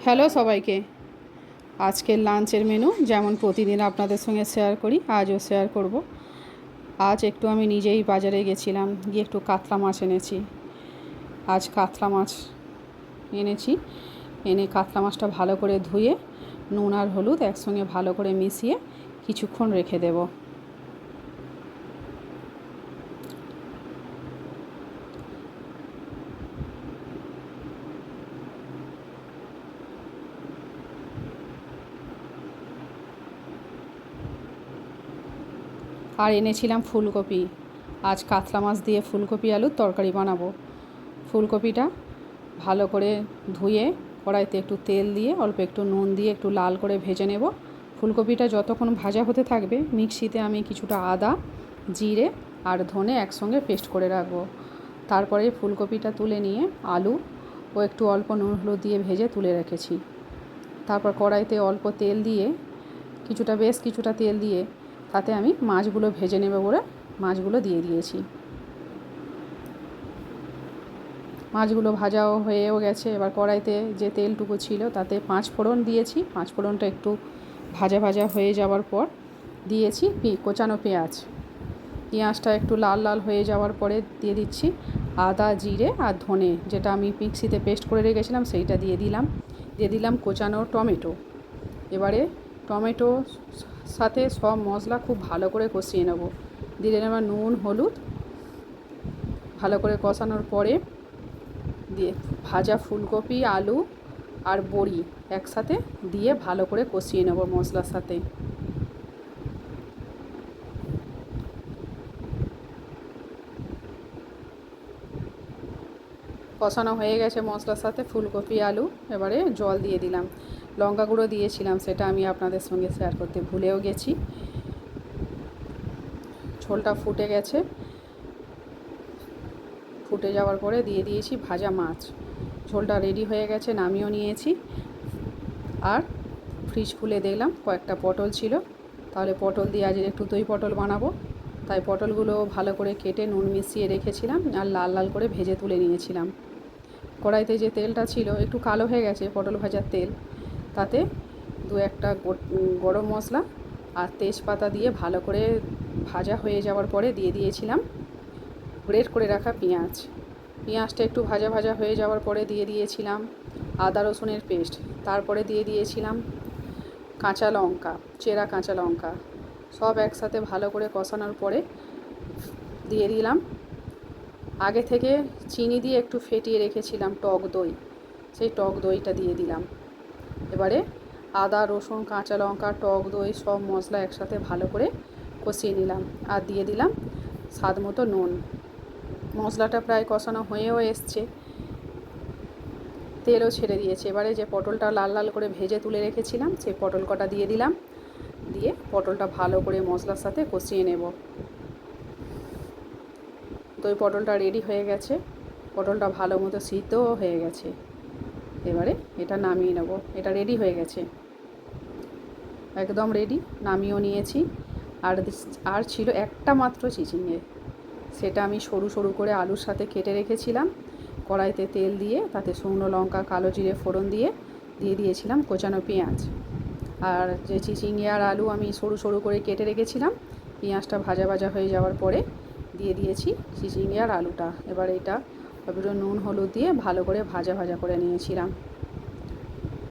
Hello সবাইকে। আজকের লাঞ্চের মেনু যেমন প্রতিদিন আপনাদের সঙ্গে শেয়ার করি, আজও শেয়ার করব। আজ একটু আমি নিজেই বাজারে গেছিলাম, গিয়ে একটু কাতলা মাছ এনেছি। আজ কাতলা মাছ এনেছি, এনে কাতলা মাছটা ভালো করে ধুয়ে নুন আর হলুদ একসঙ্গে ভালো করে মিশিয়ে কিছুক্ষণ রেখে দেব। আর এনেছিলাম ফুলকপি। আজ কাতলা মাছ দিয়ে ফুলকপি আলুর তরকারি বানাবো। ফুলকপিটা ভালো করে ধুয়ে কড়াইতে একটু তেল দিয়ে অল্প একটু নুন দিয়ে একটু লাল করে ভেজে নেব। ফুলকপিটা যতক্ষণ ভাজা হতে থাকবে মিক্সিতে আমি কিছুটা আদা, জিরে আর ধনে একসঙ্গে পেস্ট করে রাখবো। তারপরে ফুলকপিটা তুলে নিয়ে আলু ও একটু অল্প নুন হলুদ দিয়ে ভেজে তুলে রেখেছি। তারপর কড়াইতে অল্প তেল দিয়ে বেশ কিছুটা তেল দিয়ে তাতে আমি মাছগুলো ভেজে নেব বলে মাছগুলো দিয়ে দিয়েছি। মাছগুলো ভাজাও হয়েও গেছে। এবার কড়াইতে যে তেলটুকু ছিল তাতে 5 ফোড়ন দিয়েছি। 5 ফোড়নটা একটু ভাজা ভাজা হয়ে যাওয়ার পর দিয়েছি কোচানো পেঁয়াজটা একটু লাল লাল হয়ে যাওয়ার পরে দিয়ে দিচ্ছি আদা, জিরে আর ধনে, যেটা আমি মিক্সিতে পেস্ট করে রেখেছিলাম সেইটা দিয়ে দিলাম কোচানো টমেটো। এবারে টমেটো সাথে সব মশলা খুব ভালো করে কষিয়ে নেব। দিয়ে নেব নুন হলুদ। ভালো করে কষানোর পরে দিয়ে ভাজা ফুলকপি, আলু আর বড়ি একসাথে দিয়ে ভালো করে কষিয়ে নেব মশলার সাথে। কষানো হয়ে গেছে মশলার সাথে ফুলকপি আলু। এবারে জল দিয়ে দিলাম। লঙ্কা গুঁড়ো দিয়েছিলাম, সেটা আমি আপনাদের সঙ্গে শেয়ার করতে ভুলেও গেছি। ঝোলটা ফুটে গেছে। ফুটে যাওয়ার পরে দিয়ে দিয়েছি ভাজা মাছ। ঝোলটা রেডি হয়ে গেছে, নামিয়েও নিয়েছি। আর ফ্রিজ খুলে দেখলাম কয়েকটা পটল ছিল, তাহলে পটল দিয়ে আজ একটু দই পটল বানাবো। তাই পটলগুলো ভালো করে কেটে নুন মিশিয়ে রেখেছিলাম আর লাল লাল করে ভেজে তুলে নিয়েছিলাম। কড়াইতে যে তেলটা ছিল একটু কালো হয়ে গেছে, পটল ভাজার তেল, তাতে 2-1টা গরম মশলা আর তেজপাতা দিয়ে ভালো করে ভাজা হয়ে যাওয়ার পরে দিয়ে দিয়েছিলাম গ্রেট করে রাখা পেঁয়াজটা একটু ভাজা ভাজা হয়ে যাওয়ার পরে দিয়ে দিয়েছিলাম আদা রসুনের পেস্ট। তারপরে দিয়ে দিয়েছিলাম কাঁচা লঙ্কা, চেরা কাঁচা লঙ্কা। সব একসাথে ভালো করে কষানোর পরে দিয়ে দিলাম আগে থেকে চিনি দিয়ে একটু ফেটিয়ে রেখেছিলাম টক দই। সেই টক দইটা দিয়ে দিলাম। এবারে আদা রসুন কাঁচা লঙ্কা টক দই সব মশলা একসাথে ভালো করে কষিয়ে নিলাম আর দিয়ে দিলাম স্বাদ মতো নুন। মশলাটা প্রায় কষানো হয়েও এসছে, তেলও ছেড়ে দিয়েছে। এবারে যে পটলটা লাল লাল করে ভেজে তুলে রেখেছিলাম সেই পটল কটা দিয়ে দিলাম। দিয়ে পটলটা ভালো করে মশলার সাথে কষিয়ে নেব। দই পটলটা রেডি হয়ে গেছে। পটলটা ভালো মতো সিদ্ধও হয়ে গেছে। এবারে এটা নামিয়ে নেব। এটা রেডি হয়ে গেছে, একদম রেডি। নামিয়েও নিয়েছি। আর ছিল একটা মাত্র চিচিঙে, সেটা আমি সরু সরু করে আলুর সাথে কেটে রেখেছিলাম। কড়াইতে তেল দিয়ে তাতে শুকনো লঙ্কা কালো জিরে ফোড়ন দিয়ে দিয়েছিলাম কোচানো পেঁয়াজ। আর যে চিচিঙে আর আলু আমি সরু সরু করে কেটে রেখেছিলাম, পেঁয়াজটা ভাজা ভাজা হয়ে যাওয়ার পরে দিয়ে দিয়েছি চিচিঙে আর আলুটা। এবার এটা নুন হলুদ দিয়ে ভালো করে ভাজা ভাজা করে নিয়েছিলাম।